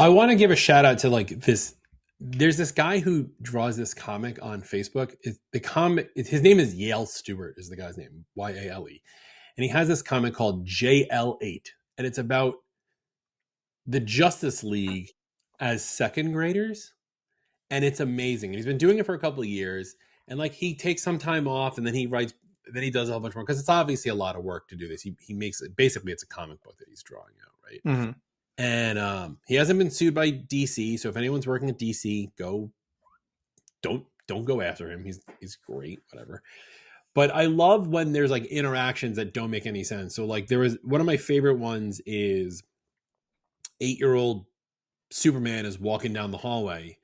I want to give a shout out to like this. There's this guy who draws this comic on Facebook. His name is Yale Stewart is the guy's name, Yale. And he has this comic called JL8. And it's about the Justice League as second graders. And it's amazing. And he's been doing it for a couple of years. And like he takes some time off and then he does a whole bunch more because it's obviously a lot of work to do this. He makes it basically it's a comic book that he's drawing out, right? Mm-hmm. And he hasn't been sued by DC. So if anyone's working at DC, don't go after him. He's great, whatever. But I love when there's like interactions that don't make any sense. So like there was one of my favorite ones is 8-year-old Superman is walking down the hallway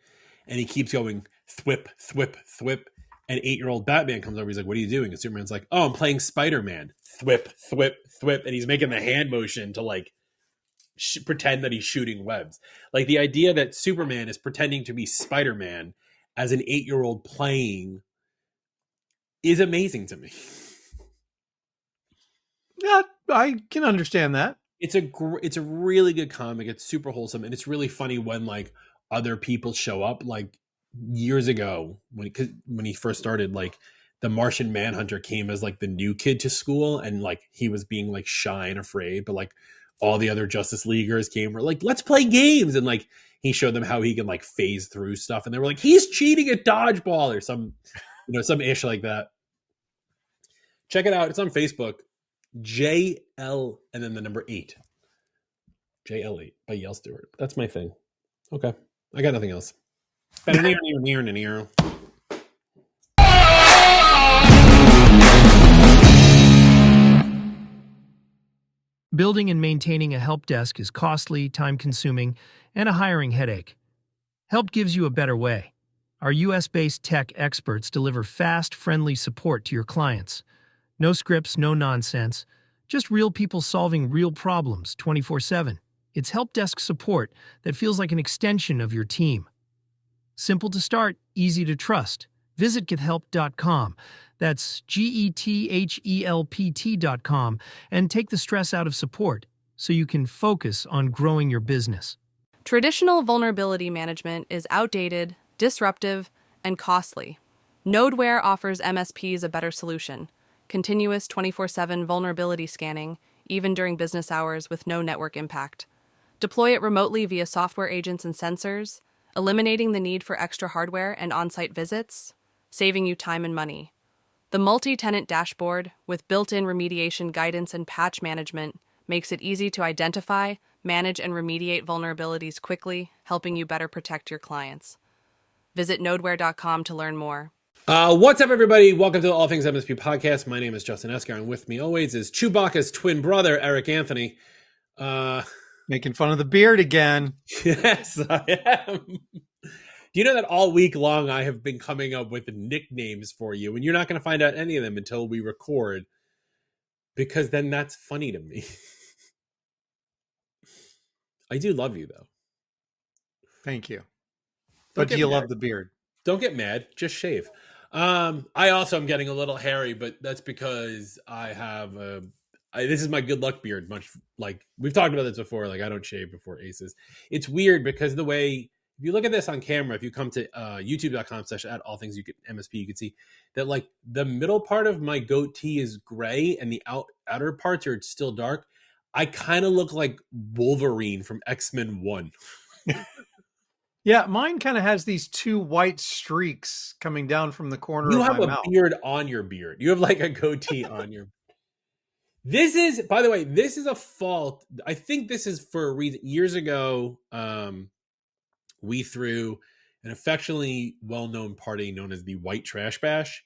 and he keeps going thwip, thwip, thwip. And 8-year-old Batman comes over. He's like, what are you doing? And Superman's like, oh, I'm playing Spider-Man. Thwip, thwip, thwip. And he's making the hand motion to like pretend that he's shooting webs. Like the idea that Superman is pretending to be Spider-Man as an 8-year-old playing is amazing to me. Yeah, I can understand that. It's a really good comic. It's super wholesome. And it's really funny when like other people show up. Like years ago when he first started, like the Martian Manhunter came as like the new kid to school. And like he was being like shy and afraid. But like all the other Justice Leaguers came were like, let's play games. And like he showed them how he can like phase through stuff. And they were like, he's cheating at dodgeball or some ish like that. Check it out. It's on Facebook. JL and then the number 8. JL8 by Yale Stewart. That's my thing. Okay. I got nothing else. Building and maintaining a help desk is costly, time-consuming, and a hiring headache. Help gives you a better way. Our U.S.-based tech experts deliver fast, friendly support to your clients. No scripts, no nonsense. Just real people solving real problems 24/7. It's help desk support that feels like an extension of your team. Simple to start, easy to trust. Visit gethelp.com. That's GETHELPT.com and take the stress out of support so you can focus on growing your business. Traditional vulnerability management is outdated, disruptive, and costly. Nodeware offers MSPs a better solution. Continuous 24/7 vulnerability scanning, even during business hours with no network impact. Deploy it remotely via software agents and sensors, eliminating the need for extra hardware and on-site visits, saving you time and money. The multi-tenant dashboard, with built-in remediation guidance and patch management, makes it easy to identify, manage, and remediate vulnerabilities quickly, helping you better protect your clients. Visit nodeware.com to learn more. What's up, everybody? Welcome to the All Things MSP podcast. My name is Justin Esgar, and with me always is Chewbacca's twin brother, Eric Anthony. Making fun of the beard again. Yes, I am. Do you know that all week long I have been coming up with nicknames for you, and you're not going to find out any of them until we record, because then that's funny to me. I do love you, though. Thank you. But do you love the beard? Don't get mad. Just shave. I also am getting a little hairy, but that's because I have this is my good luck beard. Much like we've talked about this before. Like I don't shave before Aces. It's weird because the way if you look at this on camera, if you come to youtube.com/allthingsMSP, you can see that like the middle part of my goatee is gray and the outer parts are still dark. I kind of look like Wolverine from X-Men 1. Yeah, mine kind of has these two white streaks coming down from the corner of my mouth. You have a beard on your beard. You have like a goatee on your. This is, by the way, this is a fault. I think this is for a reason. Years ago, we threw an affectionately well-known party known as the White Trash Bash.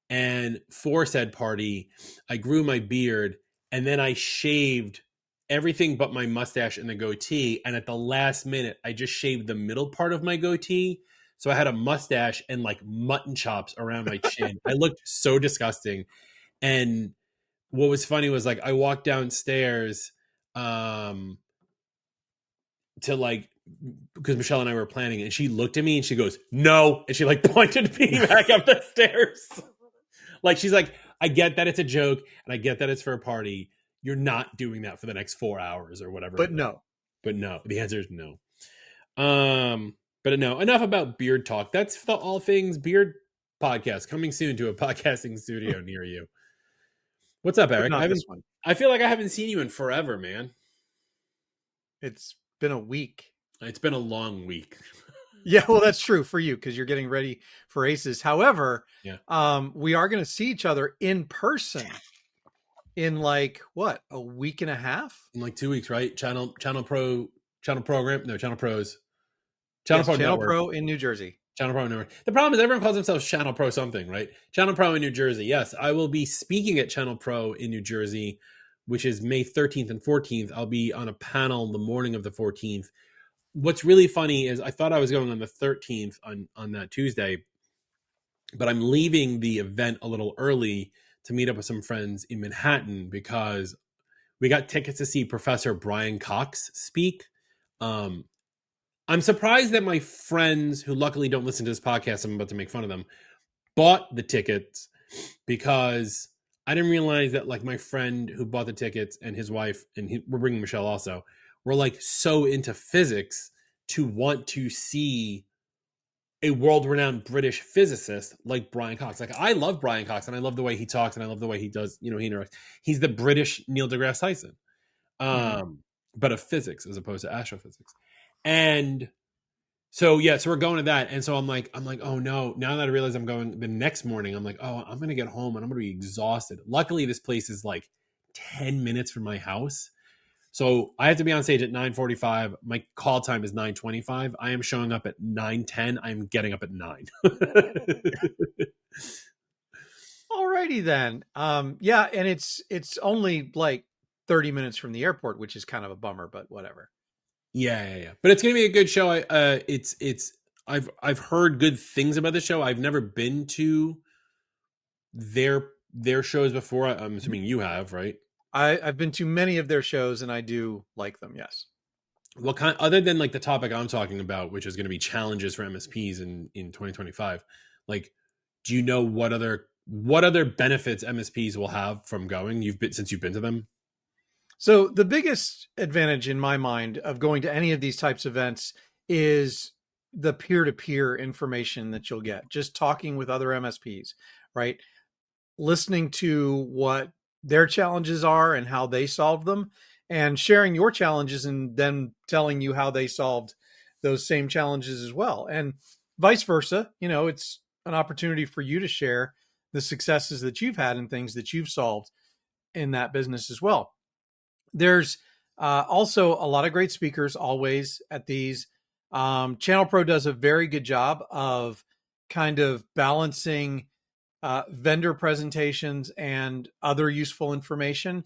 And for said party, I grew my beard and then I shaved everything but my mustache and the goatee. And at the last minute, I just shaved the middle part of my goatee. So I had a mustache and like mutton chops around my chin. I looked so disgusting. And what was funny was like, I walked downstairs to like, because Michelle and I were planning and she looked at me and she goes, no. And she like pointed me back up the stairs. Like, she's like, I get that it's a joke and I get that it's for a party. You're not doing that for the next 4 hours or whatever. But no. The answer is no. But no, enough about beard talk. That's the All Things Beard podcast coming soon to a podcasting studio near you. What's up, But Eric? not this one. I feel like I haven't seen you in forever, man. It's been a week. It's been a long week. Yeah, well, that's true for you because you're getting ready for ACES. However, we are going to see each other in person in like what, a week and a half? In like 2 weeks, right? Channel Pros. Channel Pro Network. Pro in New Jersey. Channel Pro Network. The problem is everyone calls themselves Channel Pro something, right? Channel Pro in New Jersey. Yes, I will be speaking at Channel Pro in New Jersey, which is May 13th and 14th. I'll be on a panel the morning of the 14th. What's really funny is I thought I was going on the 13th on that Tuesday, but I'm leaving the event a little early to meet up with some friends in Manhattan because we got tickets to see Professor Brian Cox speak. I'm surprised that my friends, who luckily don't listen to this podcast, I'm about to make fun of them, bought the tickets because I didn't realize that like my friend who bought the tickets and his wife, and we're bringing Michelle also, were like so into physics to want to see a world-renowned British physicist like Brian Cox. Like I love Brian Cox and I love the way he talks and I love the way he does, he interacts. He's the British Neil deGrasse Tyson, but of physics as opposed to astrophysics. And so we're going to that. And so I'm like, oh no, now that I realize I'm going the next morning, I'm like, oh, I'm going to get home and I'm going to be exhausted. Luckily, this place is like 10 minutes from my house. So I have to be on stage at 9:45. My call time is 9:25. I am showing up at 9:10. I'm getting up at 9. Alrighty then. Yeah, and it's only like 30 minutes from the airport, which is kind of a bummer, but whatever. Yeah. But it's gonna be a good show. I've heard good things about the show. I've never been to their shows before. I'm assuming you have, right? I've been to many of their shows and I do like them. Yes. What kind, other than like the topic I'm talking about, which is going to be challenges for MSPs in 2025? Like, do you know what other benefits MSPs will have from going? Since you've been to them. So the biggest advantage in my mind of going to any of these types of events is the peer-to-peer information that you'll get, just talking with other MSPs, right? Listening to what their challenges are and how they solved them, and sharing your challenges and then telling you how they solved those same challenges as well. And vice versa, it's an opportunity for you to share the successes that you've had and things that you've solved in that business as well. There's also a lot of great speakers always at these. Channel Pro does a very good job of kind of balancing vendor presentations and other useful information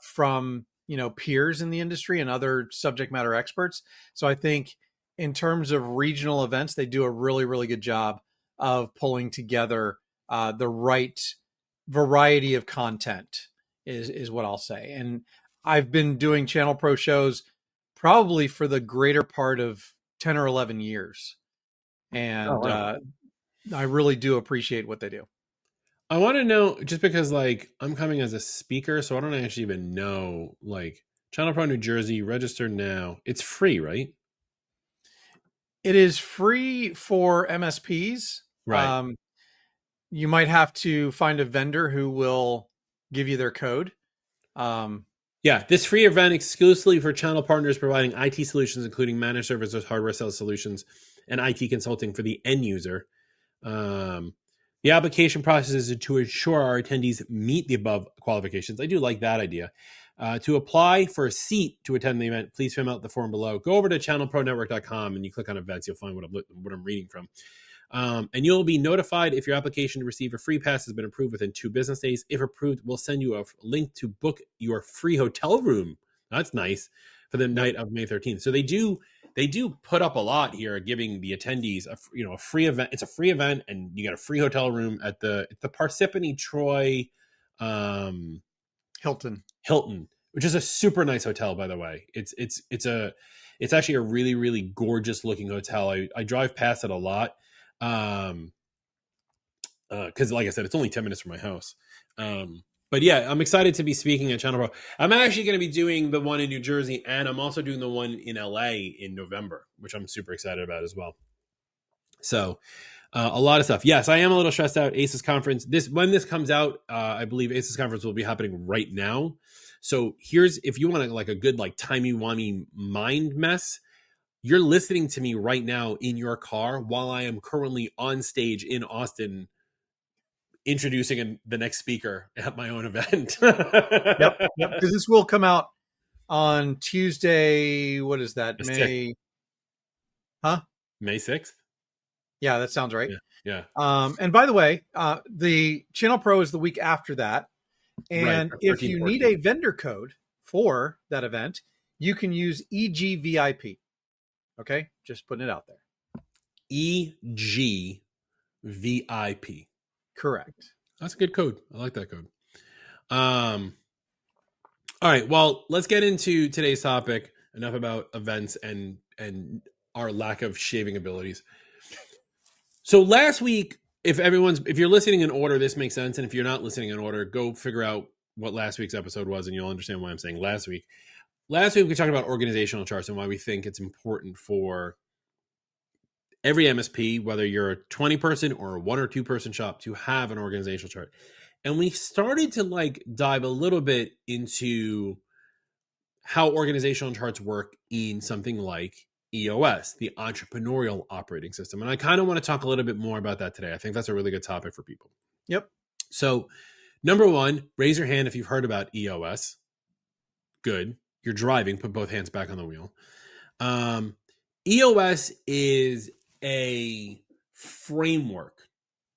from peers in the industry and other subject matter experts. So I think in terms of regional events, they do a really, really good job of pulling together the right variety of content is what I'll say. And I've been doing Channel Pro shows probably for the greater part of 10 or 11 years. And I really do appreciate what they do. I want to know, just because like I'm coming as a speaker, so I don't actually even know, like Channel Pro New Jersey, register now. It's free, right? It is free for MSPs. Right. You might have to find a vendor who will give you their code. This free event exclusively for channel partners providing IT solutions, including managed services, hardware sales solutions, and IT consulting for the end user. The application process is to ensure our attendees meet the above qualifications. I do like that idea. To apply for a seat to attend the event, please fill out the form below. Go over to channelpronetwork.com and you click on events. You'll find what I'm reading from. And you'll be notified if your application to receive a free pass has been approved within 2 business days. If approved, we'll send you a link to book your free hotel room. That's nice, for the night of May 13th. So they do put up a lot here, giving the attendees a free event. It's a free event, and you get a free hotel room at the Parsippany Troy Hilton, which is a super nice hotel, by the way. It's actually a really, really gorgeous looking hotel. I drive past it a lot. Because like I said, it's only 10 minutes from my house. But yeah, I'm excited to be speaking at Channel Pro. I'm actually going to be doing the one in New Jersey, and I'm also doing the one in LA in November, which I'm super excited about as well. So a lot of stuff. Yes, I am a little stressed out. ACES conference. When this comes out, I believe ACES conference will be happening right now. So here's, if you want like a good like timey-wimey mind mess, you're listening to me right now in your car while I am currently on stage in Austin introducing the next speaker at my own event. Yep. Because this will come out on Tuesday. What is that? May 6th. Yeah, that sounds right. Yeah. And by the way, the Channel Pro is the week after that. And right, if you need a vendor code for that event, you can use EGVIP. Okay, just putting it out there. EGVIP. Correct. That's a good code. I like that code. All right. Well, let's get into today's topic. Enough about events and our lack of shaving abilities. So last week, if you're listening in order, this makes sense. And if you're not listening in order, go figure out what last week's episode was, and you'll understand why I'm saying last week. Last week, we talked about organizational charts and why we think it's important for every MSP, whether you're a 20-person or a 1 or 2-person shop, to have an organizational chart. And we started to like dive a little bit into how organizational charts work in something like EOS, the Entrepreneurial Operating System. And I kind of want to talk a little bit more about that today. I think that's a really good topic for people. Yep. So, number one, raise your hand if you've heard about EOS. Good. You're driving, put both hands back on the wheel. EOS is a framework,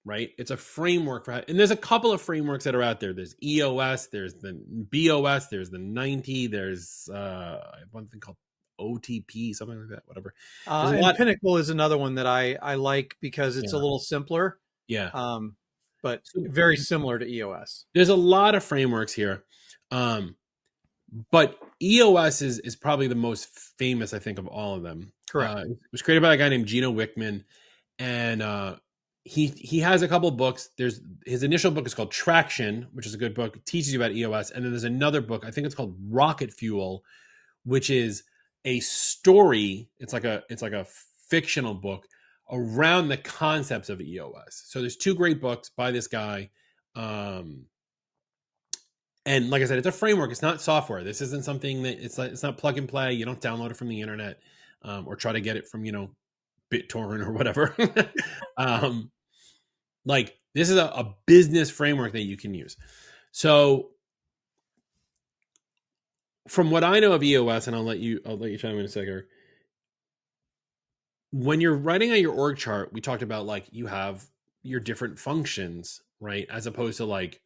right? It's a framework and there's a couple of frameworks that are out there. There's EOS, there's the BOS, there's the 90, there's one thing called OTP, something like that, whatever. And Pinnacle is another one that I like because it's a little simpler. Yeah. But very similar to EOS. There's a lot of frameworks here. But EOS is probably the most famous, I think, of all of them. Correct. It was created by a guy named Gino Wickman, and he has a couple of books. There's his initial book is called Traction, which is a good book. It teaches you about EOS, and then there's another book. I think it's called Rocket Fuel, which is a story. It's like a fictional book around the concepts of EOS. So there's 2 great books by this guy. And like I said, it's a framework. It's not software. This isn't something that it's not plug and play. You don't download it from the internet or try to get it from, BitTorrent or whatever. Like this is a business framework that you can use. So from what I know of EOS, and I'll let you chime in a second. When you're writing out your org chart, we talked about like you have your different functions, right? As opposed to like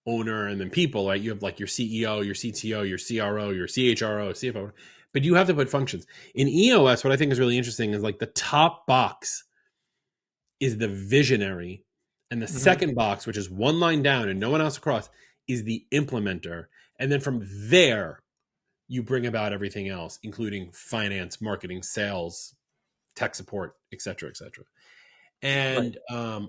owner and then people, right? You have like your CEO, your CTO, your CRO, your CHRO, CFO, but you have to put functions. In EOS, what I think is really interesting is like the top box is the visionary, and the second box, which is one line down and no one else across, is the implementer. And then from there, you bring about everything else, including finance, marketing, sales, tech support, et cetera, et cetera. And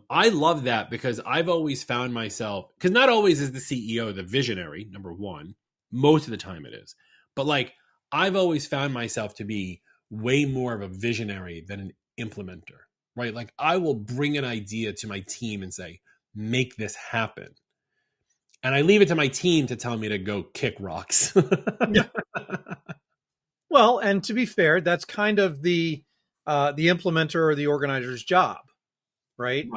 I love that because I've always found myself, because not always is the CEO the visionary, number one. Most of the time it is. But like, I've always found myself to be way more of a visionary than an implementer, right? Like I will bring an idea to my team and say, make this happen. And I leave it to my team to tell me to go kick rocks. Yeah. Well, and to be fair, that's kind of the implementer or the organizer's job. Right.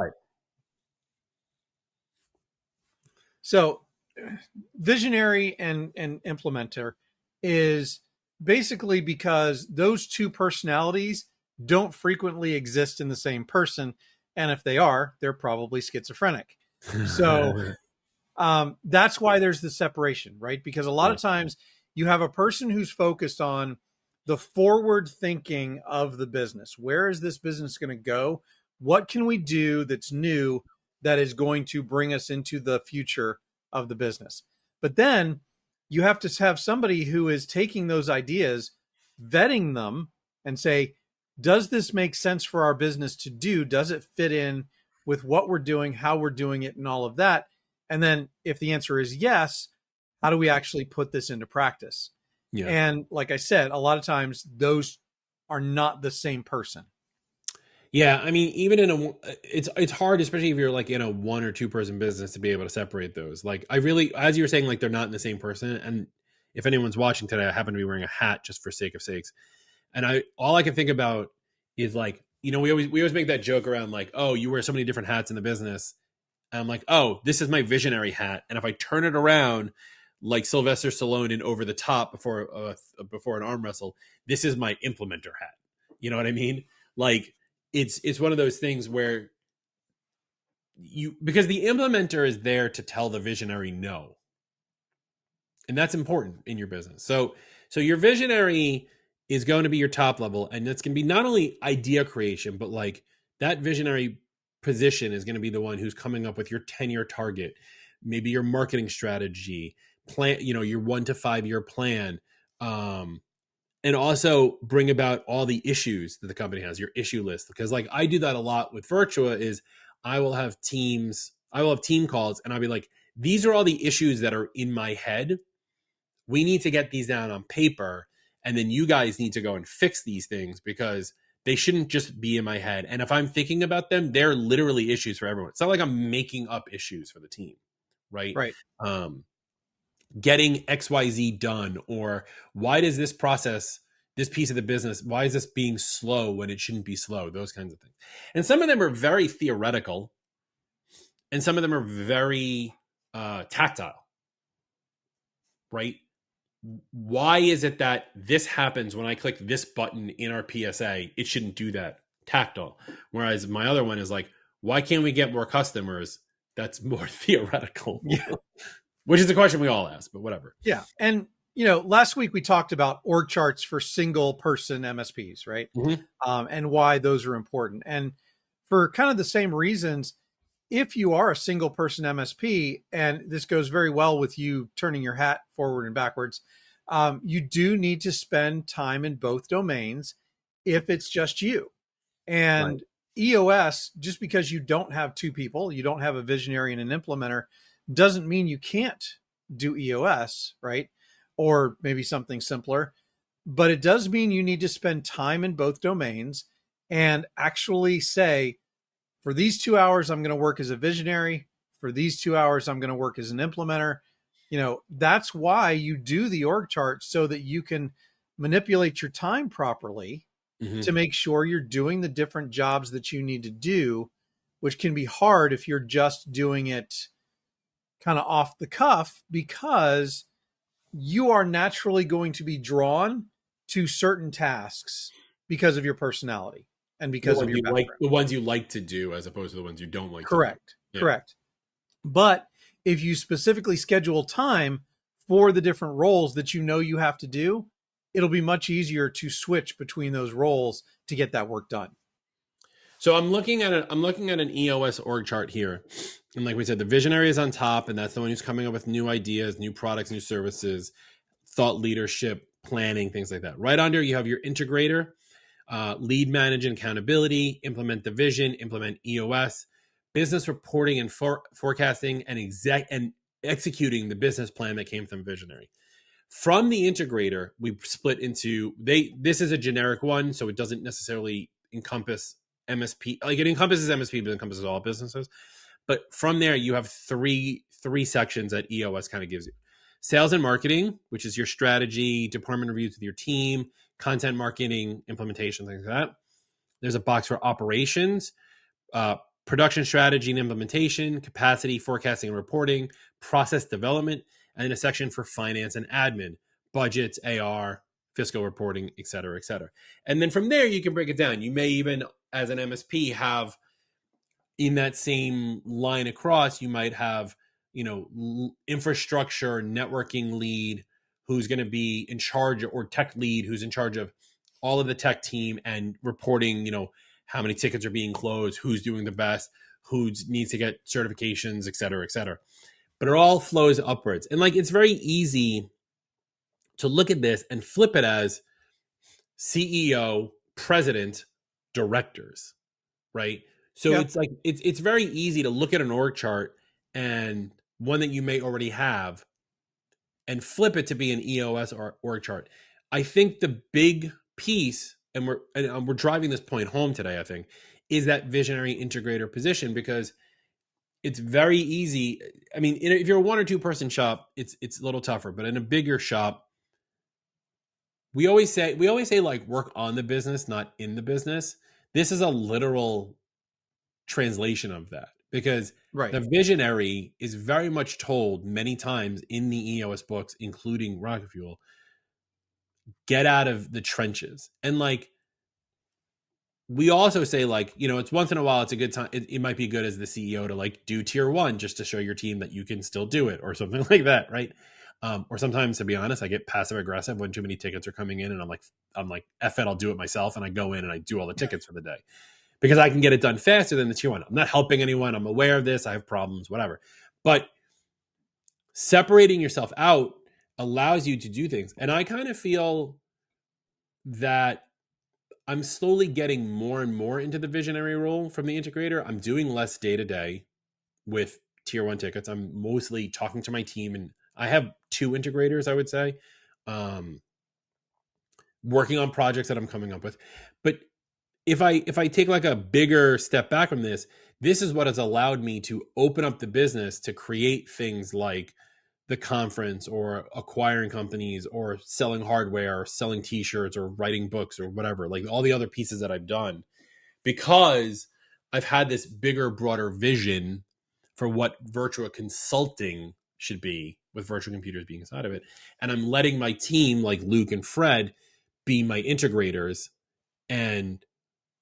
So visionary and implementer is basically because those 2 personalities don't frequently exist in the same person. And if they are, they're probably schizophrenic. So that's why there's the separation, right? Because a lot of times you have a person who's focused on the forward thinking of the business. Where is this business going to go? What can we do that's new that is going to bring us into the future of the business? But then you have to have somebody who is taking those ideas, vetting them, and say, does this make sense for our business to do? Does it fit in with what we're doing, how we're doing it, and all of that? And then if the answer is yes, how do we actually put this into practice? Yeah. And like I said, a lot of times those are not the same person. Yeah, I mean, even in it's hard, especially if you're like in a 1 or 2 person business, to be able to separate those. Like, I really, as you were saying, like they're not in the same person. And if anyone's watching today, I happen to be wearing a hat just for sake of sakes. And all I can think about is like, we always make that joke around like, oh, you wear so many different hats in the business. And I'm like, oh, this is my visionary hat. And if I turn it around like Sylvester Stallone in Over the Top before an arm wrestle, this is my implementer hat. You know what I mean? Like, it's one of those things where because the implementer is there to tell the visionary no. And that's important in your business. So your visionary is going to be your top level, and that's going to be not only idea creation, but like that visionary position is going to be the one who's coming up with your 10-year target, maybe your marketing strategy plan, your 1 to 5 year plan, and also bring about all the issues that the company has, your issue list. Because like I do that a lot with Virtua is I will have team calls, and I'll be like, these are all the issues that are in my head. We need to get these down on paper. And then you guys need to go and fix these things because they shouldn't just be in my head. And if I'm thinking about them, they're literally issues for everyone. It's not like I'm making up issues for the team, right? Right. Getting XYZ done, or why does this piece of the business, why is this being slow when it shouldn't be slow? Those kinds of things. And some of them are very theoretical, and some of them are very tactile, right? Why is it that this happens when I click this button in our PSA? It shouldn't do that. Tactile. Whereas my other one is like, why can't we get more customers? That's more theoretical. Yeah. Which is the question we all ask, but whatever. Yeah. And, last week we talked about org charts for single person MSPs, right? Mm-hmm. And why those are important. And for kind of the same reasons, if you are a single person MSP, and this goes very well with you turning your hat forward and backwards, you do need to spend time in both domains if it's just you. And right. EOS, just because you don't have 2 people, you don't have a visionary and an implementer, doesn't mean you can't do EOS, right? Or maybe something simpler, but it does mean you need to spend time in both domains and actually say, for these 2 hours, I'm going to work as a visionary. For these 2 hours, I'm going to work as an implementer. That's why you do the org chart, so that you can manipulate your time properly to make sure you're doing the different jobs that you need to do, which can be hard if you're just doing it kind of off the cuff, because you are naturally going to be drawn to certain tasks because of your personality and because of your background. The ones you like to do as opposed to the ones you don't like to do. Yeah. Correct. But if you specifically schedule time for the different roles that you have to do, it'll be much easier to switch between those roles to get that work done. So I'm looking at an EOS org chart here. And like we said, the visionary is on top, and that's the one who's coming up with new ideas, new products, new services, thought leadership, planning, things like that. Right under, you have your integrator, lead, manage, and accountability, implement the vision, implement EOS, business reporting and forecasting, and executing the business plan that came from visionary. From the integrator, we split into this is a generic one, so it doesn't necessarily encompass MSP. Like, it encompasses MSP, but it encompasses all businesses. But from there, you have three sections that EOS kind of gives you. Sales and marketing, which is your strategy, department reviews with your team, content marketing, implementation, things like that. There's a box for operations, production strategy and implementation, capacity, forecasting and reporting, process development, and then a section for finance and admin, budgets, AR, fiscal reporting, et cetera, et cetera. And then from there, you can break it down. You may even, as an MSP, have in that same line across, you might have, infrastructure, networking lead who's going to be in charge, or tech lead who's in charge of all of the tech team and reporting, how many tickets are being closed, who's doing the best, who needs to get certifications, et cetera, et cetera. But it all flows upwards. And like, it's very easy to look at this and flip it as CEO, president, directors, right? So It's like, it's very easy to look at an org chart and one that you may already have, and flip it to be an EOS or org chart. I think the big piece, and we're driving this point home today, I think, is that visionary integrator position, because it's very easy. I mean, if you're a 1 or 2 person shop, it's a little tougher, but in a bigger shop, we always say like work on the business, not in the business. This is a literal translation of that, because Right. the visionary is very much told many times in the EOS books, including Rocket Fuel, get out of the trenches. And like, we also say, like, it's once in a while, it's a good time. It might be good as the CEO to like do tier 1 just to show your team that you can still do it, or something like that. Right. Or sometimes, to be honest, I get passive aggressive when too many tickets are coming in, and I'm like, F it, I'll do it myself. And I go in and I do all the tickets for the day, because I can get it done faster than the tier 1. I'm not helping anyone. I'm aware of this. I have problems, whatever. But separating yourself out allows you to do things. And I kind of feel that I'm slowly getting more and more into the visionary role from the integrator. I'm doing less day to day with tier 1 tickets. I'm mostly talking to my team, and I have 2 integrators, I would say, working on projects that I'm coming up with. But if I take like a bigger step back from this is what has allowed me to open up the business to create things like the conference, or acquiring companies, or selling hardware, or selling t-shirts, or writing books, or whatever, like all the other pieces that I've done, because I've had this bigger, broader vision for what virtual consulting should be, with virtual computers being inside of it. And I'm letting my team, like Luke and Fred, be my integrators and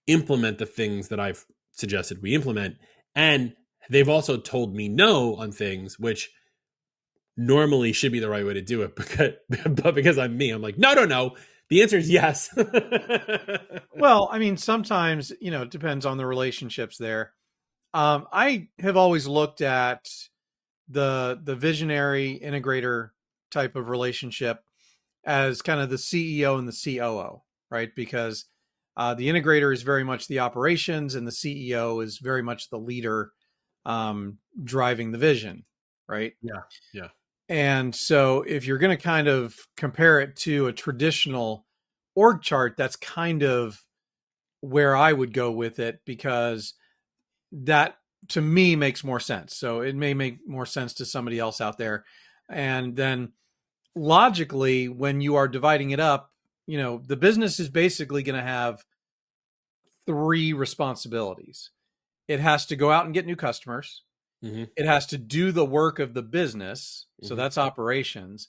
implement the things that I've suggested we implement. And they've also told me no on things, which normally should be the right way to do it, but because I'm me, I'm like, no. The answer is yes. Well, I mean, sometimes, it depends on the relationships there. I have always looked at the visionary integrator type of relationship as kind of the CEO and the COO, right? Because the integrator is very much the operations, and the CEO is very much the leader, driving the vision, right? Yeah. And so if you're going to kind of compare it to a traditional org chart, that's kind of where I would go with it, because that to me makes more sense. So it may make more sense to somebody else out there. And then logically, when you are dividing it up, the business is basically going to have 3 responsibilities. It has to go out and get new customers. Mm-hmm. It has to do the work of the business. So that's operations.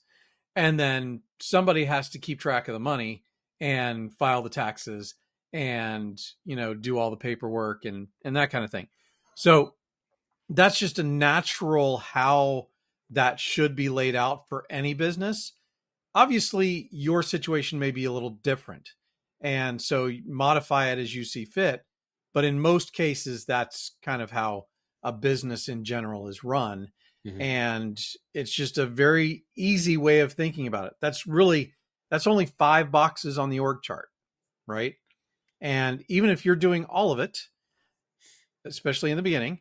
And then somebody has to keep track of the money and file the taxes and, do all the paperwork and that kind of thing. So that's just a natural how that should be laid out for any business. Obviously, your situation may be a little different, and so modify it as you see fit. But in most cases, that's kind of how a business in general is run. Mm-hmm. And it's just a very easy way of thinking about it. That's only 5 boxes on the org chart, right? And even if you're doing all of it, especially in the beginning,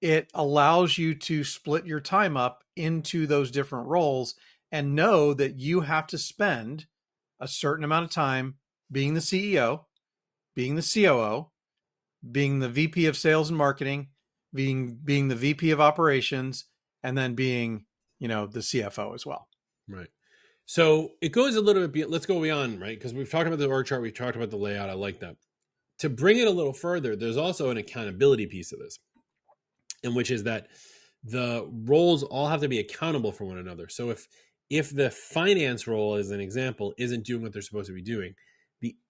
it allows you to split your time up into those different roles and know that you have to spend a certain amount of time being the CEO, being the COO, being the VP of sales and marketing, being the VP of operations, and then being, the CFO as well. Right. So it goes a little bit, let's go beyond, right? Because we've talked about the org chart, we've talked about the layout. I like that. To bring it a little further, there's also an accountability piece of this, in which is that the roles all have to be accountable for one another. So if the finance role, as an example, isn't doing what they're supposed to be doing,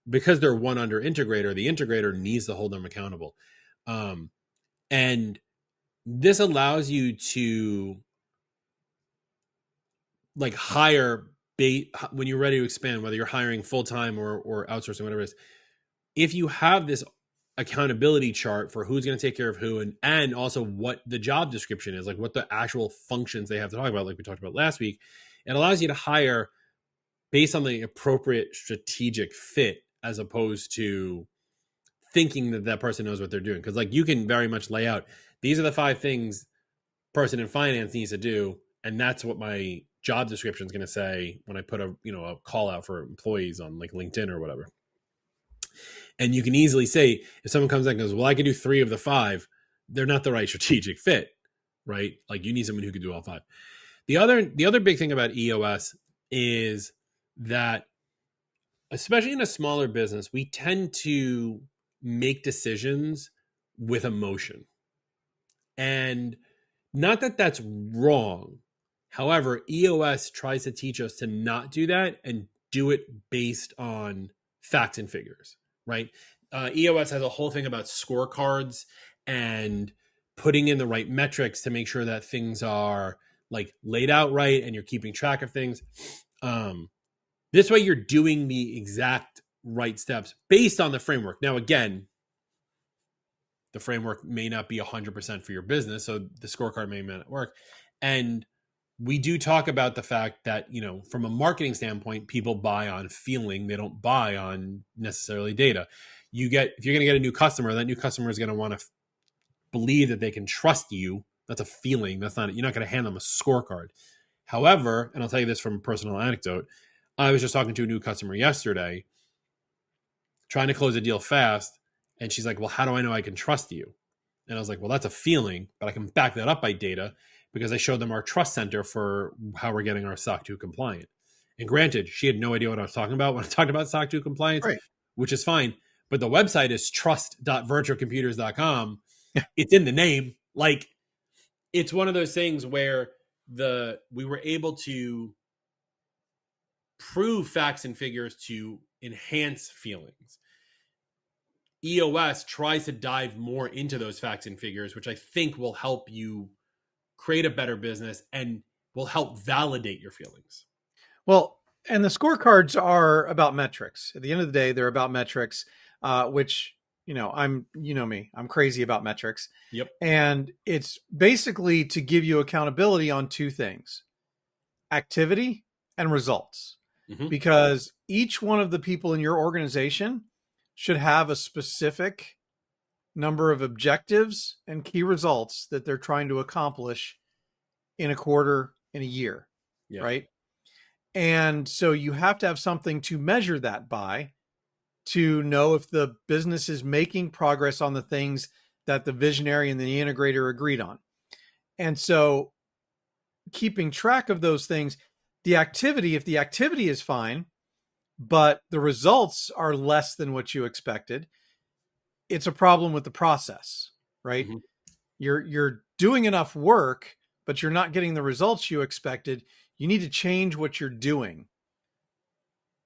because they're one under integrator, the integrator needs to hold them accountable. And this allows you to like hire when you're ready to expand, whether you're hiring full-time or outsourcing, whatever it is. If you have this accountability chart for who's going to take care of who, and also what the job description is, like what the actual functions they have to talk about, like we talked about last week, it allows you to hire based on the appropriate strategic fit, as opposed to thinking that person knows what they're doing. Because like you can very much lay out, these are the 5 things person in finance needs to do. And that's what my job description is going to say when I put a call out for employees on like LinkedIn or whatever. And you can easily say, if someone comes in and goes, well, I can do 3 of the 5, they're not the right strategic fit, right? Like you need someone who can do all 5. The other big thing about EOS is that, especially in a smaller business, we tend to make decisions with emotion. And not that that's wrong. However, EOS tries to teach us to not do that and do it based on facts and figures, right? EOS has a whole thing about scorecards and putting in the right metrics to make sure that things are like laid out right and you're keeping track of things. This way you're doing the exact right steps based on the framework. Now, again, the framework may not be 100% for your business, so the scorecard may not work. And we do talk about the fact that, from a marketing standpoint, people buy on feeling. They don't buy on necessarily data. If you're going to get a new customer, that new customer is going to want to believe that they can trust you. That's a feeling. You're not going to hand them a scorecard. However, and I'll tell you this from a personal anecdote, I was just talking to a new customer yesterday, trying to close a deal fast. And she's like, well, how do I know I can trust you? And I was like, well, that's a feeling, but I can back that up by data because I showed them our trust center for how we're getting our SOC 2 compliant. And granted, she had no idea what I was talking about when I talked about SOC 2 compliance, right, which is fine. But the website is trust.virtualcomputers.com. It's in the name. Like, it's one of those things where we were able to prove facts and figures to enhance feelings. EOS tries to dive more into those facts and figures, which I think will help you create a better business and will help validate your feelings. Well, and the scorecards are about metrics. At the end of the day, they're about metrics, which, I'm crazy about metrics. Yep. And it's basically to give you accountability on 2 things: activity and results. Mm-hmm. Because each one of the people in your organization should have a specific number of objectives and key results that they're trying to accomplish in a quarter, in a year, right? And so you have to have something to measure that by, to know if the business is making progress on the things that the visionary and the integrator agreed on. And so keeping track of those things, if the activity is fine, but the results are less than what you expected, it's a problem with the process, right? Mm-hmm. You're doing enough work, but you're not getting the results you expected. You need to change what you're doing,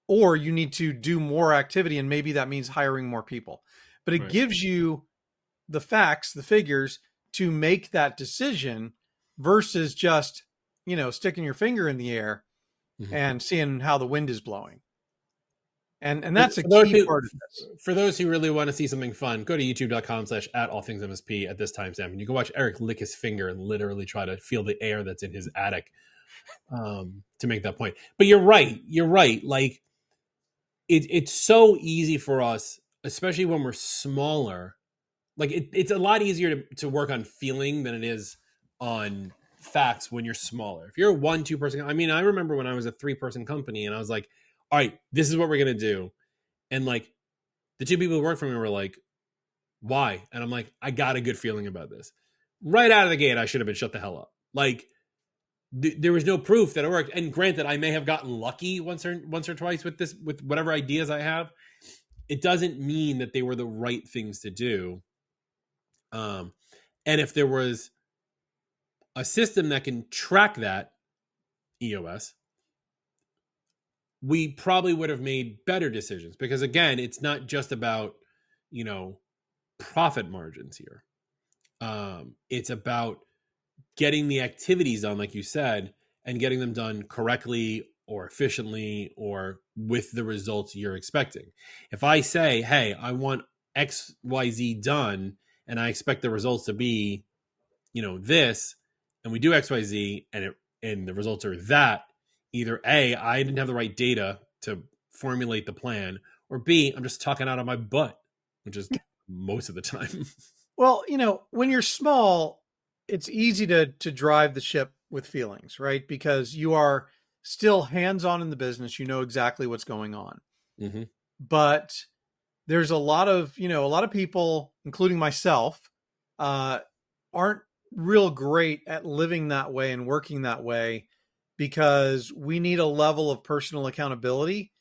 or you need to do more activity, and maybe that means hiring more people. But it gives you the facts, the figures to make that decision versus just, sticking your finger in the air mm-hmm. and seeing how the wind is blowing. And that's a key part of this. For those who really want to see something fun, go to youtube.com/@allthingsmsp at this timestamp, and you can watch Eric lick his finger and literally try to feel the air that's in his attic to make that point. But you're right. Like, it's so easy for us, especially when we're smaller. Like, it's a lot easier to work on feeling than it is on facts when you're smaller. If you're a 1-2 person, I remember when I was a 3-person company and I was like, all right, this is what we're going to do. And like the 2 people who worked for me were like, why? And I'm like, I got a good feeling about this. Right out of the gate, I should have been shut the hell up. Like there was no proof that it worked. And granted, I may have gotten lucky once or twice with whatever ideas I have. It doesn't mean that they were the right things to do. And if there was a system that can track that, EOS, we probably would have made better decisions, because again, it's not just about, profit margins here. It's about getting the activities done, like you said, and getting them done correctly or efficiently or with the results you're expecting. If I say, hey, I want XYZ done and I expect the results to be, this, and we do XYZ and the results are that, either A, I didn't have the right data to formulate the plan, or B, I'm just talking out of my butt, which is most of the time. Well, when you're small, it's easy to drive the ship with feelings, right? Because you are still hands-on in the business. You know exactly what's going on. Mm-hmm. But there's a lot of people, including myself, aren't real great at living that way and working that way, because we need a level of personal accountability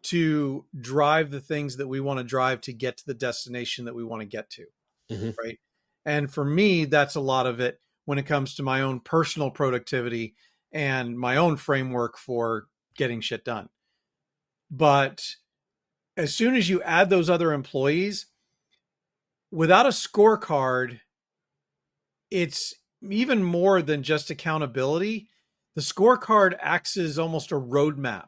to drive the things that we want to drive to get to the destination that we want to get to. Mm-hmm. Right. And for me, that's a lot of it when it comes to my own personal productivity and my own framework for getting shit done. But as soon as you add those other employees, without a scorecard, it's even more than just accountability. The scorecard acts as almost a roadmap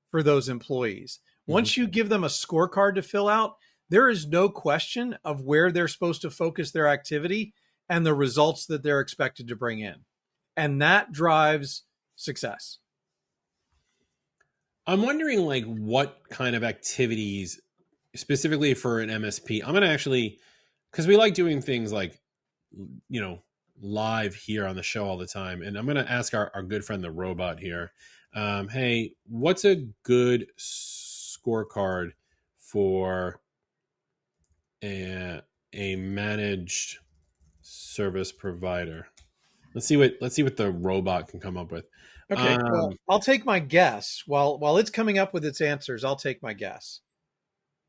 for those employees. Once you give them a scorecard to fill out, there is no question of where they're supposed to focus their activity and the results that they're expected to bring in. And that drives success. I'm wondering, like, what kind of activities specifically for an MSP. I'm going to actually, because we like doing things like, you know, live here on the show all the time. And I'm going to ask our good friend, the robot here, hey, what's a good scorecard for a managed service provider? Let's see what the robot can come up with. Okay, well, I'll take my guess. While it's coming up with its answers, I'll take my guess.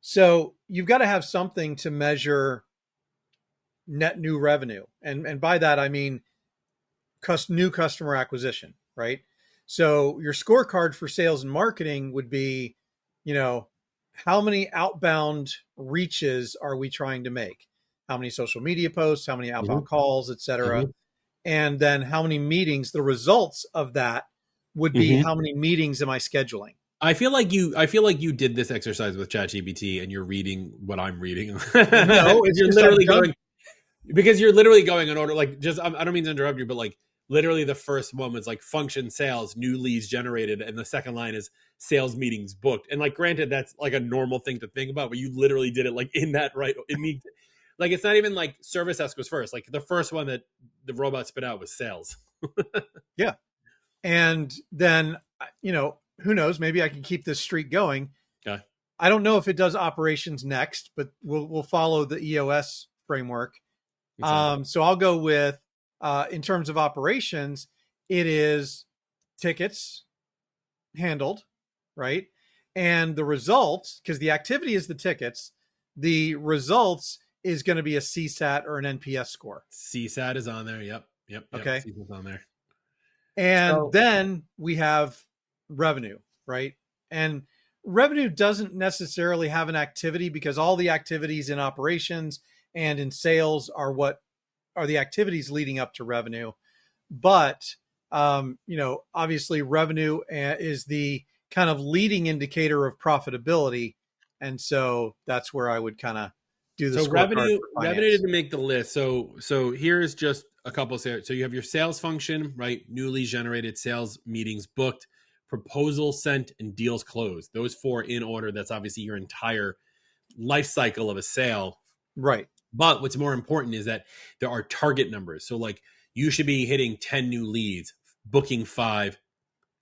So you've got to have something to measure net new revenue. And by that, I mean new customer acquisition, right? So your scorecard for sales and marketing would be, how many outbound reaches are we trying to make? How many social media posts, how many outbound calls, et cetera. And then how many meetings, the results of that would be how many meetings am I scheduling? I feel like you did this exercise with ChatGPT and you're reading what I'm reading. No, it's you're literally going, because you're literally going in order, like, just, I don't mean to interrupt you, but like literally the first one was like function sales, new leads generated. And the second line is sales meetings booked. And like, granted, that's like a normal thing to think about, but you literally did it like in that, right? It means like, it's not even like service desk was first. Like the first one that the robot spit out was sales. Yeah. And then, who knows, maybe I can keep this streak going. Okay. I don't know if it does operations next, but we'll follow the EOS framework. So I'll go with, in terms of operations, it is tickets handled, right? And the results, because the activity is the tickets, the results is going to be a CSAT or an NPS score. CSAT is on there. Yep. Okay. CSAT's on there. And then we have revenue, right? And revenue doesn't necessarily have an activity, because all the activities in operations and in sales are what are the activities leading up to revenue. But, obviously revenue is the kind of leading indicator of profitability. And so that's where I would kind of do the revenue didn't make the list. So here's just a couple of, so you have your sales function, right? New leads generated, sales meetings booked, proposal sent, and deals closed. Those four in order. That's obviously your entire life cycle of a sale. Right. But what's more important is that there are target numbers. So like you should be hitting 10 new leads, booking 5,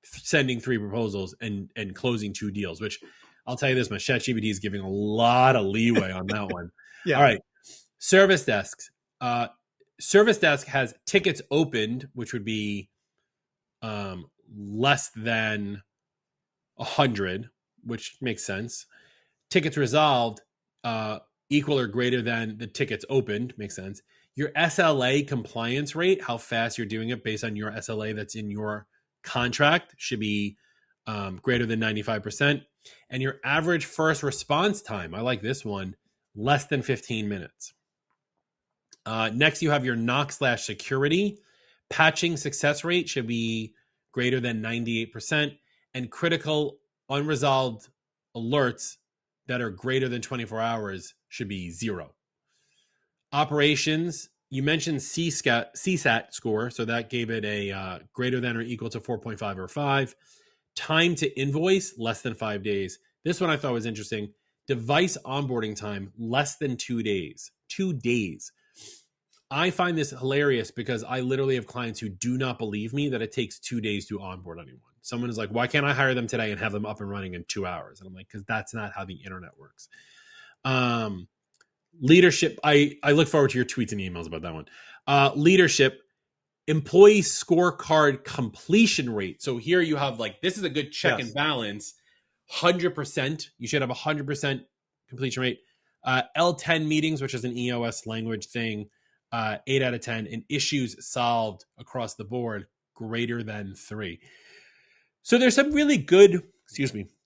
sending 3 proposals, and closing 2 deals, which I'll tell you this, my ChatGPT is giving a lot of leeway on that one. Yeah. All right. Service desks. Service desk has tickets opened, which would be less than 100, which makes sense. Tickets resolved, equal or greater than the tickets opened, makes sense. Your SLA compliance rate, how fast you're doing it based on your SLA that's in your contract, should be greater than 95%. And your average first response time, I like this one, less than 15 minutes. Next, you have your knock/security. Patching success rate should be greater than 98%. And critical unresolved alerts that are greater than 24 hours should be 0. Operations, you mentioned CSAT score, so that gave it a greater than or equal to 4.5 or 5. Time to invoice, less than 5 days. This one I thought was interesting. Device onboarding time, less than 2 days. 2 days. I find this hilarious because I literally have clients who do not believe me that it takes 2 days to onboard anyone. Someone is like, why can't I hire them today and have them up and running in 2 hours? And I'm like, because that's not how the internet works. Leadership. I look forward to your tweets and emails about that one. Leadership, employee scorecard completion rate. So here you have like, this is a good check and balance. 100%. You should have 100% completion rate. L10 meetings, which is an EOS language thing. 8 out of 10, and issues solved across the board greater than 3. So there's some really good,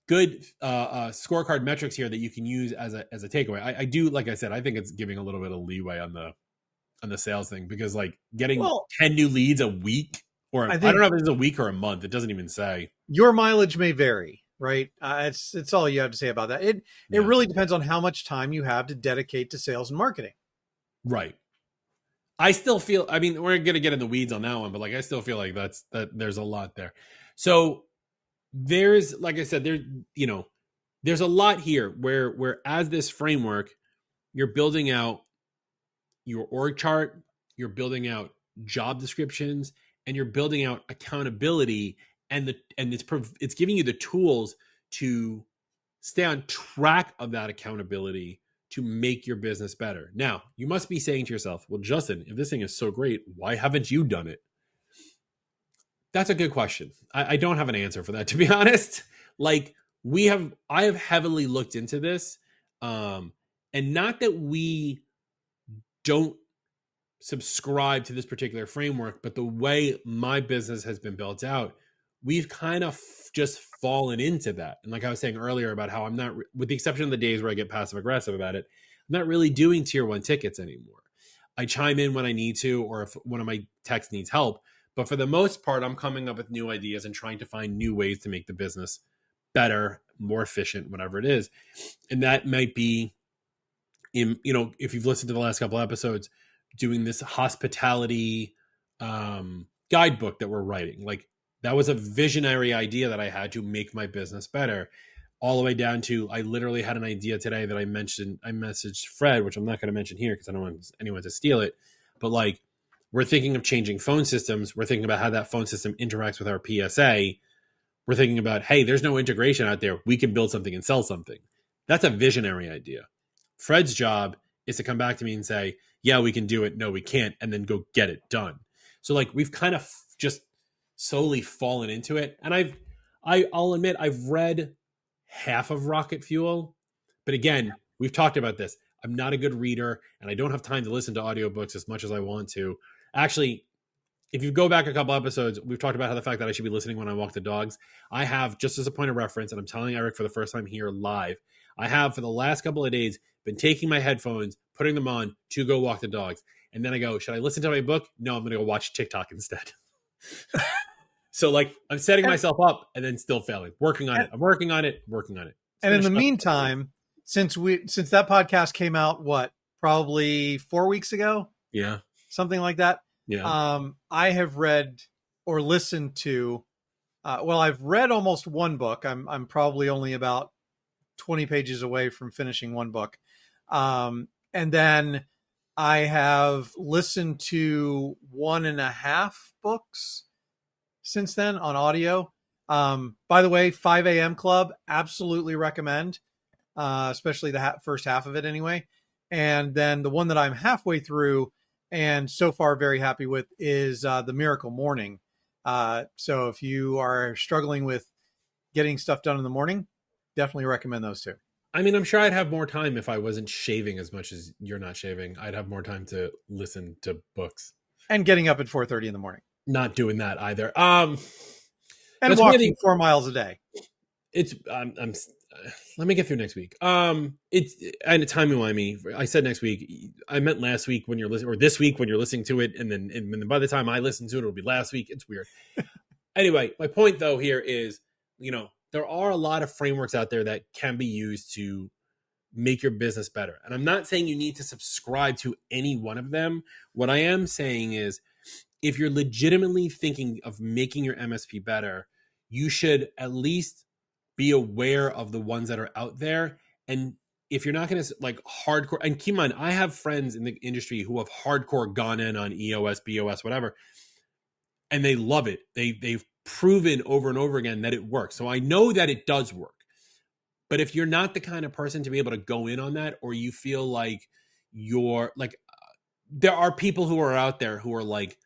good scorecard metrics here that you can use as a takeaway. I do, like I said, I think it's giving a little bit of leeway on the sales thing, because like getting 10 new leads a week, or I don't know if it's a week or a month. It doesn't even say. Your mileage may vary, right? It's all you have to say about that. It really depends on how much time you have to dedicate to sales and marketing. Right. I still feel, I mean, we're going to get in the weeds on that one, but like, I still feel like that there's a lot there. So there's, like I said, there's a lot here where as this framework, you're building out your org chart, you're building out job descriptions, and you're building out accountability, and it's giving you the tools to stay on track of that accountability to make your business better. Now, you must be saying to yourself, well, Justin, if this thing is so great, why haven't you done it? That's a good question. I don't have an answer for that, to be honest. Like I have heavily looked into this. And not that we don't subscribe to this particular framework, but the way my business has been built out, we've kind of just fallen into that. And like I was saying earlier about how I'm not, with the exception of the days where I get passive aggressive about it, I'm not really doing tier 1 tickets anymore. I chime in when I need to, or if one of my techs needs help. But for the most part, I'm coming up with new ideas and trying to find new ways to make the business better, more efficient, whatever it is. And that might be if you've listened to the last couple episodes, doing this hospitality guidebook that we're writing. Like, that was a visionary idea that I had to make my business better, all the way down to, I literally had an idea today that I messaged Fred, which I'm not going to mention here because I don't want anyone to steal it. But like, we're thinking of changing phone systems. We're thinking about how that phone system interacts with our PSA. We're thinking about, hey, there's no integration out there. We can build something and sell something. That's a visionary idea. Fred's job is to come back to me and say, yeah, we can do it. No, we can't. And then go get it done. So like, we've kind of just slowly fallen into it. And I'll admit, I've read half of Rocket Fuel, but again, we've talked about this. I'm not a good reader, and I don't have time to listen to audiobooks as much as I want to. Actually, if you go back a couple episodes, we've talked about how the fact that I should be listening when I walk the dogs. I have, just as a point of reference, and I'm telling Eric for the first time here live, I have for the last couple of days been taking my headphones, putting them on to go walk the dogs. And then I go, should I listen to my book? No, I'm going to go watch TikTok instead. So like, I'm setting myself up and then still failing. Working on it. I'm working on it. And in the meantime, since that podcast came out, probably 4 weeks ago? Yeah. Something like that. Yeah. I have read or listened to, I've read almost one book. I'm probably only about 20 pages away from finishing one book. And then I have listened to 1.5 books since then on audio. By the way, 5 a.m. Club, absolutely recommend, especially the first half of it anyway. And then the one that I'm halfway through and so far very happy with is the Miracle Morning. So if you are struggling with getting stuff done in the morning, definitely recommend those two. I mean, I'm sure I'd have more time if I wasn't shaving as much as you're not shaving. I'd have more time to listen to books. And getting up at 4:30 in the morning. Not doing that either. And walking 4 miles a day. It's let me get through next week. It's and timey-wimey. I said next week. I meant last week when you're listening, or this week when you're listening to it, and then by the time I listen to it, it'll be last week. It's weird. Anyway, my point though here is, there are a lot of frameworks out there that can be used to make your business better. And I'm not saying you need to subscribe to any one of them. What I am saying is, if you're legitimately thinking of making your MSP better, you should at least be aware of the ones that are out there and if you're not going to like hardcore, and keep in mind, I have friends in the industry who have hardcore gone in on EOS, BOS, whatever, and they love it. They've proven over and over again that it works. So I know that it does work. But if you're not the kind of person to be able to go in on that, or you feel like you're like, there are people who are out there who are like,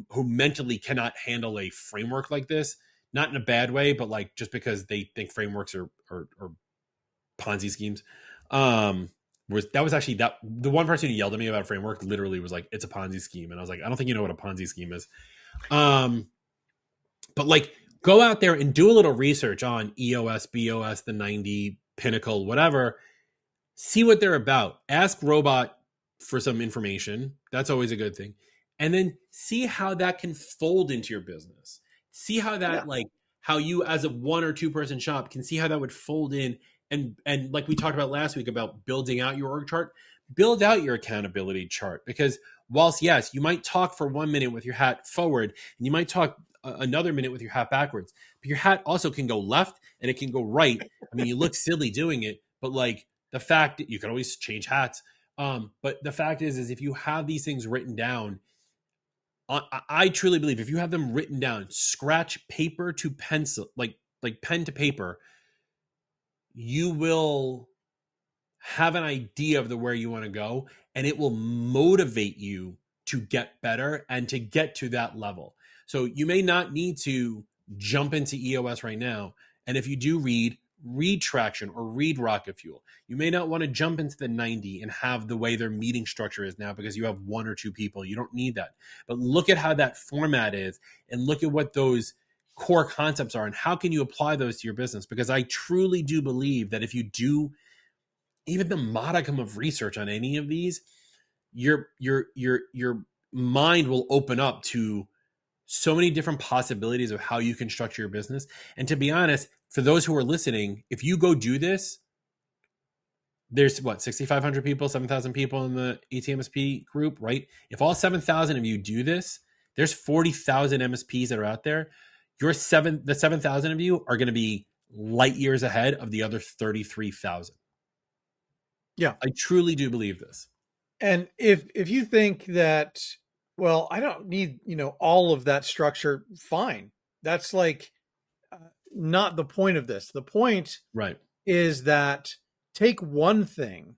who mentally cannot handle a framework like this, not in a bad way, but like just because they think frameworks are Ponzi schemes. That was actually that the one person who yelled at me about a framework literally was like, it's a Ponzi scheme. And I was like, I don't think you know what a Ponzi scheme is. But like, go out there and do a little research on EOS, BOS, the 90, Pinnacle, whatever. See what they're about. Ask Robot for some information. That's always a good thing. And then see how that can fold into your business. See how that, like, how you as a 1 or 2 person shop can see how that would fold in. And like we talked about last week about building out your org chart, build out your accountability chart. Because whilst, yes, you might talk for 1 minute with your hat forward, and you might talk another minute with your hat backwards, but your hat also can go left and it can go right. I mean, you look silly doing it, but like the fact that you can always change hats. But the fact is if you have these things written down, I truly believe if you have them written down, scratch paper to pencil, like pen to paper, you will have an idea of where you want to go, and it will motivate you to get better and to get to that level. So you may not need to jump into EOS right now. And if you do read Traction or read Rocket Fuel. You may not want to jump into the 90 and have the way their meeting structure is now because you have 1 or 2 people. You don't need that. But look at how that format is and look at what those core concepts are and how can you apply those to your business? Because I truly do believe that if you do even the modicum of research on any of these, your mind will open up to so many different possibilities of how you can structure your business. And to be honest, for those who are listening, if you go do this, there's what, 6,500 people, 7,000 people in the ETMSP group, right? If all 7,000 of you do this, there's 40,000 MSPs that are out there. The 7,000 of you are going to be light years ahead of the other 33,000. Yeah. I truly do believe this. And if you think that, well, I don't need, all of that structure, fine. That's like not the point of this. The point is that take one thing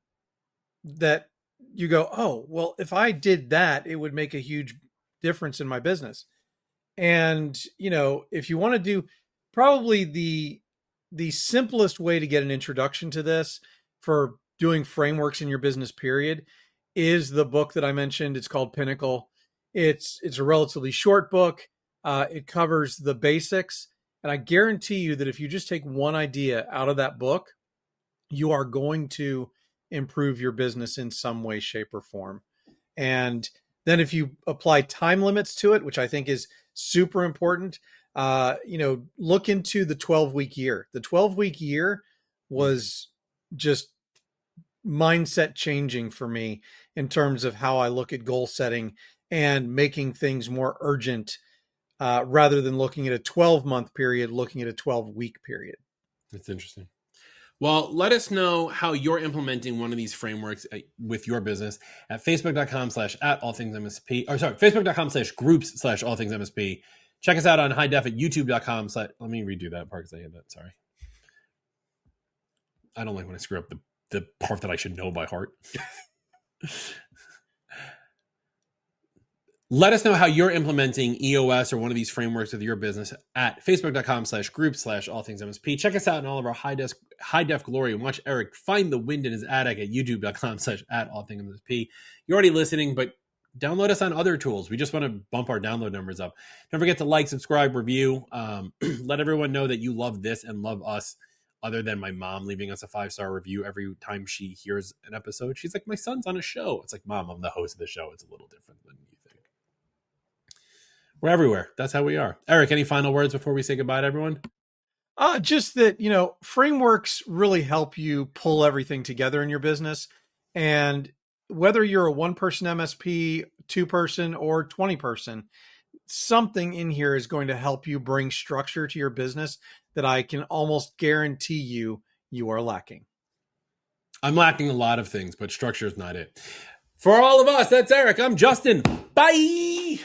that you go, oh, well, if I did that, it would make a huge difference in my business. And, if you want to do probably the simplest way to get an introduction to this for doing frameworks in your business period is the book that I mentioned. It's called Pinnacle. It's a relatively short book. It covers the basics. And I guarantee you that if you just take one idea out of that book, you are going to improve your business in some way, shape, or form. And then if you apply time limits to it, which I think is super important, look into the 12-week year. The 12-week year was just mindset changing for me in terms of how I look at goal setting and making things more urgent rather than looking at a 12-month period, looking at a 12-week period. That's interesting. Well, let us know how you're implementing one of these frameworks with your business at facebook.com/@allthingsmsp, or sorry, facebook.com/groups/allthingsmsp. Check us out on high def at youtube.com. Let me redo that part because I had that. Sorry. I don't like when I screw up the part that I should know by heart. Let us know how you're implementing EOS or one of these frameworks with your business at facebook.com/groups/allthingsmsp. Check us out in all of our high def glory and watch Eric find the wind in his attic at youtube.com/@allthingsmsp. You're already listening, but download us on other tools. We just want to bump our download numbers up. Don't forget to like, subscribe, review. Let everyone know that you love this and love us, other than my mom leaving us a 5-star review every time she hears an episode. She's like, my son's on a show. It's like, Mom, I'm the host of the show. It's a little different than you think. We're everywhere. That's how we are. Eric, any final words before we say goodbye to everyone? Just that, frameworks really help you pull everything together in your business. And whether you're a 1-person MSP, 2-person, or 20-person, something in here is going to help you bring structure to your business that I can almost guarantee you are lacking. I'm lacking a lot of things, but structure is not it. For all of us, that's Eric. I'm Justin. Bye.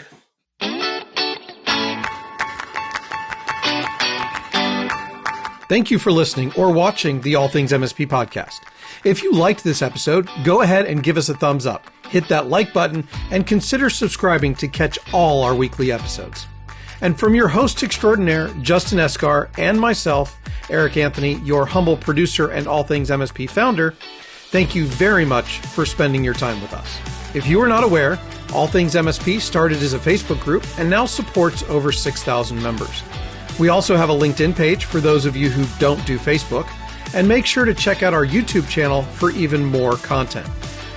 Thank you for listening or watching the All Things MSP podcast. If you liked this episode, go ahead and give us a thumbs up, hit that like button, and consider subscribing to catch all our weekly episodes. And from your host extraordinaire, Justin Esgar, and myself, Eric Anthony, your humble producer and All Things MSP founder, thank you very much for spending your time with us. If you are not aware, All Things MSP started as a Facebook group and now supports over 6,000 members. We also have a LinkedIn page for those of you who don't do Facebook, and make sure to check out our YouTube channel for even more content.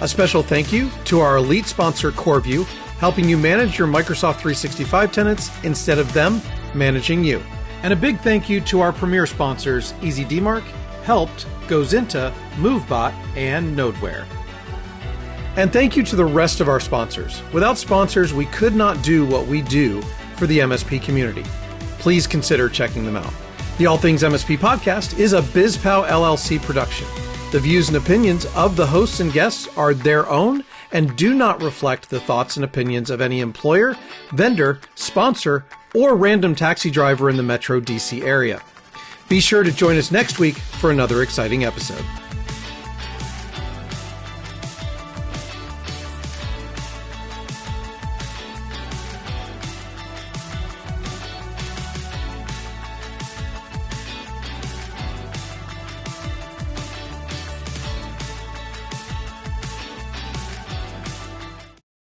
A special thank you to our elite sponsor, CoreView, helping you manage your Microsoft 365 tenants instead of them managing you. And a big thank you to our premier sponsors, EasyDmark, Helped, GoZinta, MoveBot, and Nodeware. And thank you to the rest of our sponsors. Without sponsors, we could not do what we do for the MSP community. Please consider checking them out. The All Things MSP podcast is a BizPow LLC production. The views and opinions of the hosts and guests are their own and do not reflect the thoughts and opinions of any employer, vendor, sponsor, or random taxi driver in the Metro DC area. Be sure to join us next week for another exciting episode.